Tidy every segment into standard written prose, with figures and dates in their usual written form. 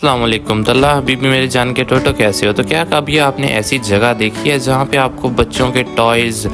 अस्सलामुअलैकुम तल्ला हबीबी मेरे जान के टोटो कैसे हो। तो क्या कभी आपने ऐसी जगह देखी है जहाँ पे आपको बच्चों के टॉयज़,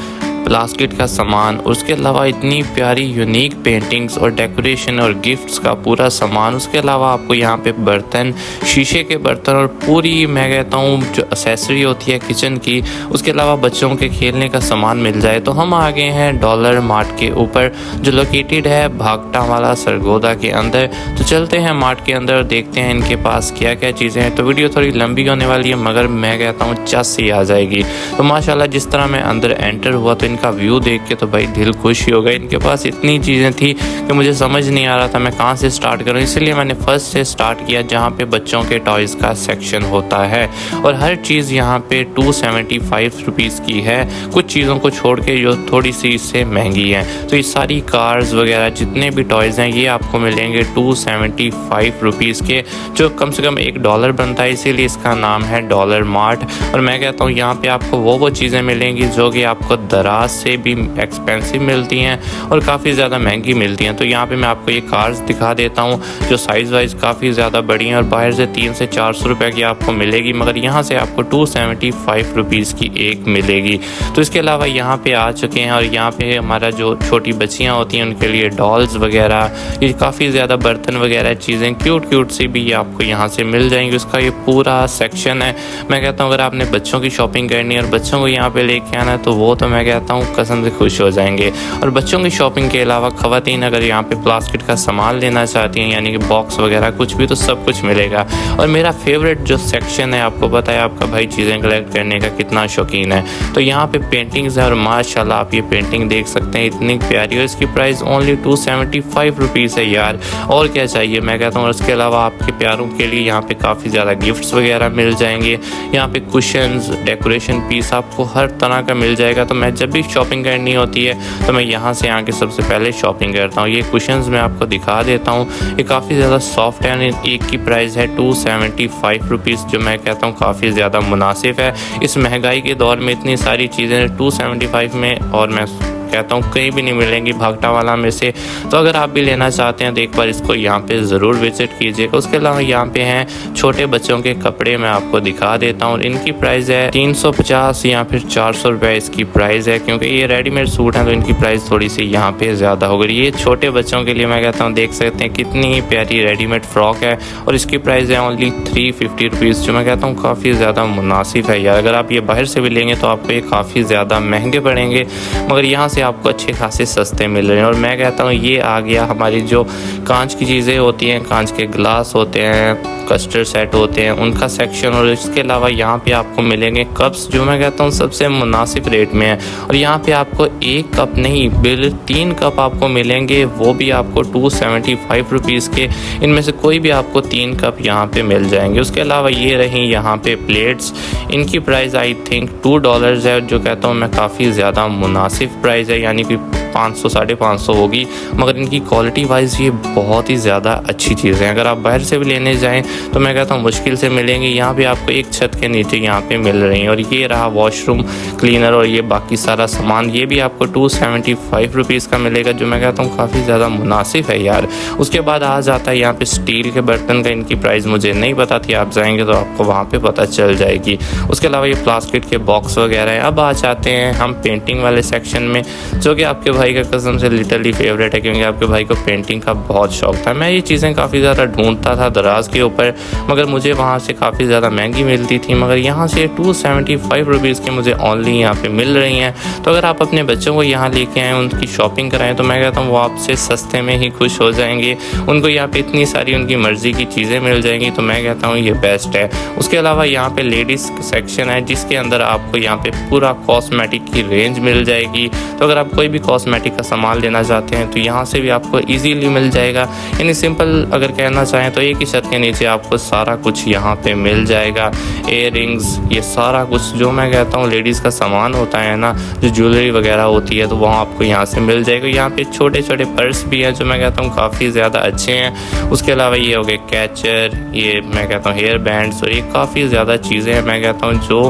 प्लास्टिक का सामान और उसके अलावा इतनी प्यारी यूनिक पेंटिंग्स और डेकोरेशन और गिफ्ट्स का पूरा सामान, उसके अलावा आपको यहाँ पे बर्तन, शीशे के बर्तन और पूरी मैं कहता हूँ जो एक्सेसरी होती है किचन की, उसके अलावा बच्चों के खेलने का सामान मिल जाए। तो हम आ गए हैं डॉलर मार्ट के ऊपर जो लोकेटेड है भागटा वाला सरगोदा के अंदर। तो चलते हैं मार्ट के अंदर और देखते हैं इनके पास क्या क्या चीज़ें हैं। तो वीडियो थोड़ी लंबी होने वाली है मगर मैं कहता हूँ चस ही आ जाएगी। तो माशाल्लाह जिस तरह मैं अंदर एंटर हुआ तो इनका व्यू देख के तो भाई दिल खुश ही हो गया। इनके पास इतनी चीज़ें थी कि मुझे समझ नहीं आ रहा था मैं कहाँ से स्टार्ट करूँ, इसलिए मैंने फर्स्ट से स्टार्ट किया जहाँ पे बच्चों के टॉयज़ का सेक्शन होता है। और हर चीज़ यहाँ पे 275 रुपीज़ की है, कुछ चीज़ों को छोड़ के जो थोड़ी सी इससे महंगी है। तो ये सारी कार्स वगैरह जितने भी टॉयज़ हैं ये आपको मिलेंगे 275 रुपीज़ के, जो कम से कम $1 बनता है, इसीलिए इसका नाम है डॉलर मार्ट। और मैं कहता हूँ यहाँ पे आपको वो चीज़ें मिलेंगी जो कि आपको दराज से भी एक्सपेंसिव मिलती हैं और काफ़ी ज़्यादा महंगी मिलती हैं। तो यहाँ पे मैं आपको ये कार्स दिखा देता हूँ जो साइज़ वाइज काफ़ी ज़्यादा बड़ी हैं और बाहर से 300 से 400 रुपये की आपको मिलेगी, मगर यहाँ से आपको 275 रुपीज़ की एक मिलेगी। तो इसके अलावा यहाँ पे आ चुके हैं और यहाँ पे हमारा जो छोटी बच्चियाँ होती हैं उनके लिए डॉल्स वगैरह, ये काफ़ी ज़्यादा बर्तन वगैरह चीज़ें क्यूट सी भी आपको यहाँ से मिल जाएंगी। उसका ये पूरा सेक्शन है। मैं कहता हूँ अगर आपने बच्चों की शॉपिंग करनी है और बच्चों को यहाँ पे लेके आना है तो वो तो मैं कहता हूँ कसम से खुश हो जाएंगे। और बच्चों की शॉपिंग के अलावा ख़वातीन अगर यहाँ पे प्लास्टिक का सामान लेना चाहती हैं यानी कि बॉक्स वगैरह कुछ भी, तो सब कुछ मिलेगा। और मेरा फेवरेट जो सेक्शन है, आपको पता है आपका भाई चीज़ें कलेक्ट करने का कितना शौकीन है, तो यहाँ पे पेंटिंग्स है और माशाल्लाह आप ये पेंटिंग देख सकते हैं इतनी प्यारी, और इसकी प्राइस ओनली 275 रुपीज़ है यार, और क्या चाहिए मैं कहता हूँ। उसके अलावा आपके प्यारों के लिए यहाँ पे काफ़ी ज़्यादा गिफ्ट्स वगैरह मिल जाएंगे। यहाँ पे कुशन्स, डेकोरेशन पीस आपको हर तरह का मिल जाएगा। तो मैं जब भी शॉपिंग करनी होती है तो मैं यहाँ से आके सबसे पहले शॉपिंग करता हूँ। ये कुशन्स मैं आपको दिखा देता हूँ, ये काफ़ी ज़्यादा सॉफ्ट है। एक की प्राइस है 275 रुपीज़, जो मैं कहता हूँ काफ़ी ज़्यादा मुनासिब है। इस महंगाई के दौर में इतनी सारी चीज़ें 275 में, और मैं कहता हूँ कहीं भी नहीं मिलेंगी भागटा वाला में से। तो अगर आप भी लेना चाहते हैं तो एक बार इसको यहाँ पे ज़रूर विजिट कीजिएगा। उसके अलावा यहाँ पे हैं छोटे बच्चों के कपड़े, मैं आपको दिखा देता हूँ। इनकी प्राइस है 350 या फिर 400 रुपये इसकी प्राइस है, क्योंकि ये रेडीमेड सूट हैं तो इनकी प्राइस थोड़ी सी यहाँ पे ज़्यादा हो गई। ये छोटे बच्चों के लिए मैं कहता हूँ देख सकते हैं कितनी प्यारी रेडीमेड फ्रॉक है और इसकी प्राइस है ओनली 350 रुपीज़, जो मैं कहता हूँ काफ़ी ज़्यादा मुनासिब है यार। अगर आप ये बाहर से भी लेंगे तो आपको ये काफ़ी ज़्यादा महंगे पड़ेंगे, मगर यहाँ से आपको अच्छे खासे सस्ते मिल रहे हैं। और मैं कहता हूँ ये आ गया हमारी जो कांच की चीज़ें होती हैं, कांच के ग्लास होते हैं, कस्टर्ड सेट होते हैं, उनका सेक्शन। और इसके अलावा यहाँ पे आपको मिलेंगे कप्स, जो मैं कहता हूँ सबसे मुनासिब रेट में है। और यहाँ पे आपको एक कप नहीं बिल 3 कप आपको मिलेंगे, वो भी आपको 275 रुपीज़ के। इनमें से कोई भी आपको 3 कप यहाँ पे मिल जाएंगे। उसके अलावा ये रही यहाँ पे प्लेट्स, इनकी प्राइस आई थिंक $2 है, जो कहता हूँ मैं काफ़ी ज़्यादा मुनासिब प्राइस है, यानी कि 500 550 होगी, मगर इनकी क्वालिटी वाइज ये बहुत ही ज़्यादा अच्छी चीज़ है। अगर आप बाहर से भी लेने जाएं तो मैं कहता हूँ मुश्किल से मिलेंगी। यहाँ पे आपको एक छत के नीचे यहाँ पे मिल रही हैं। और ये रहा वॉशरूम क्लीनर और ये बाकी सारा सामान, ये भी आपको 275 रुपीज़ का मिलेगा, जो मैं कहता हूँ काफ़ी ज़्यादा मुनासिब है यार। उसके बाद आ जाता है यहाँ पे स्टील के बर्तन का, इनकी प्राइस मुझे नहीं पता थी, आप जाएंगे तो आपको वहाँ पर पता चल जाएगी। उसके अलावा ये प्लास्टिक के बॉक्स वगैरह हैं। अब आ जाते हैं हम पेंटिंग वाले सेक्शन में, जो कि आपके भाई का कसम से लिटरली फेवरेट है, क्योंकि आपके भाई को पेंटिंग का बहुत शौक था। मैं ये चीज़ें काफ़ी ज़्यादा ढूंढता था दराज के ऊपर, मगर मुझे वहाँ से काफ़ी ज़्यादा महंगी मिलती थी, मगर यहाँ से 275 रुपीज़ की मुझे ऑनली यहाँ पे मिल रही हैं। तो अगर आप अपने बच्चों को यहाँ लेके आएँ, उनकी शॉपिंग कराएं, तो मैं कहता हूँ वो आपसे सस्ते में ही खुश हो जाएंगे। उनको यहाँ पे इतनी सारी उनकी मर्ज़ी की चीज़ें मिल जाएंगी, तो मैं कहता हूँ ये बेस्ट है। उसके अलावा यहाँ पे लेडीज़ सेक्शन है, जिसके अंदर आपको यहाँ पे पूरा कॉस्मेटिक की रेंज मिल जाएगी। तो अगर आप कोई भी कॉस्मेटिक का सामान लेना चाहते हैं तो यहाँ से भी आपको इजीली मिल जाएगा। यानी सिंपल अगर कहना चाहें तो एक ही छत के नीचे आपको सारा कुछ यहाँ पे मिल जाएगा। इयररिंग्स, ये सारा कुछ जो मैं कहता हूँ लेडीज़ का सामान होता है ना, जो ज्वेलरी वगैरह होती है, तो वहाँ आपको यहाँ से मिल जाएगा। यहाँ पे छोटे छोटे पर्स भी हैं जो मैं कहता हूँ काफ़ी ज़्यादा अच्छे हैं। उसके अलावा ये हो गए कैचर, ये मैं कहता हूँ हेयर बैंड्स, और ये काफ़ी ज़्यादा चीज़ें हैं मैं कहता हूँ जो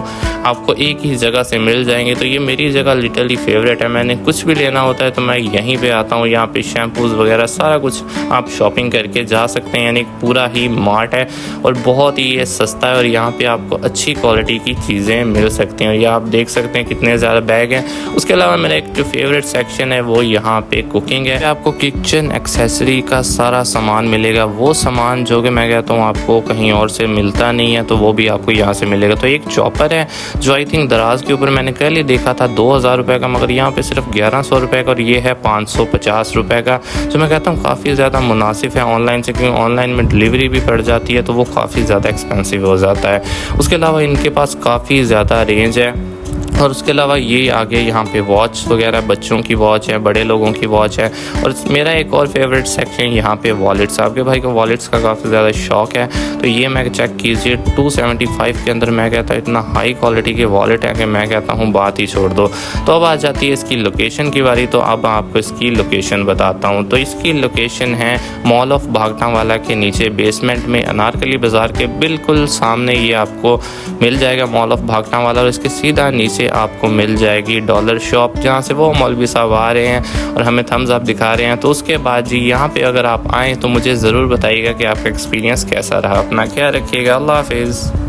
आपको एक ही जगह से मिल जाएंगे। तो ये मेरी जगह लिटरली फेवरेट है। मैंने कुछ भी लेना होता है तो मैं यहीं पे आता हूँ। यहाँ पे शैम्पूज़ वगैरह सारा कुछ आप शॉपिंग करके जा सकते हैं, यानी पूरा ही मार्ट है और बहुत ही ये सस्ता है और यहाँ पे आपको अच्छी क्वालिटी की चीज़ें मिल सकती हैं। और ये आप देख सकते हैं कितने ज़्यादा बैग हैं। उसके अलावा मेरा एक जो फेवरेट सेक्शन है वो यहाँ पे कुकिंग है। आपको किचन एक्सेसरी का सारा सामान मिलेगा, वो सामान जो कि मैं कहता हूँ आपको कहीं और से मिलता नहीं है, तो वो भी आपको यहाँ से मिलेगा। तो एक चॉपर है जो आई थिंक दराज के ऊपर मैंने कल ही देखा था 2000 रुपये का, मगर यहाँ पे सिर्फ 1100 रुपये का, और ये है 550 रुपये का। जो मैं कहता हूँ काफ़ी ज़्यादा मुनासिब है ऑनलाइन से, क्योंकि ऑनलाइन में डिलीवरी भी पड़ जाती है तो वो काफ़ी ज़्यादा एक्सपेंसिव हो जाता है। उसके अलावा इनके पास काफ़ी ज़्यादा रेंज है। और उसके अलावा ये आगे यहाँ पे वॉच वगैरह, बच्चों की वॉच है, बड़े लोगों की वॉच है। और मेरा एक और फेवरेट सेक्शन यहाँ पे वॉलेट्स। आपके भाई को वॉलेट्स का काफ़ी ज़्यादा शौक है, तो ये मैं चेक कीजिए 275 के अंदर मैं कहता हूँ इतना हाई क्वालिटी के वॉलेट है कि मैं कहता हूँ बात ही छोड़ दो। तो अब आ जाती है इसकी लोकेशन की बारी। तो अब आपको इसकी लोकेशन बताता हूँ। तो इसकी लोकेशन है मॉल ऑफ भागटावाला के नीचे बेसमेंट में, अनारकली बाज़ार के बिल्कुल सामने ये आपको मिल जाएगा मॉल ऑफ भागटावाला। और इसके सीधा नीचे आपको मिल जाएगी डॉलर शॉप, जहाँ से वो मौलवी साहब आ रहे हैं और हमें थम्स अप दिखा रहे हैं। तो उसके बाद जी यहाँ पे अगर आप आएँ तो मुझे ज़रूर बताइएगा कि आपका एक्सपीरियंस कैसा रहा। अपना ख्याल रखिएगा। अल्लाह हाफिज़।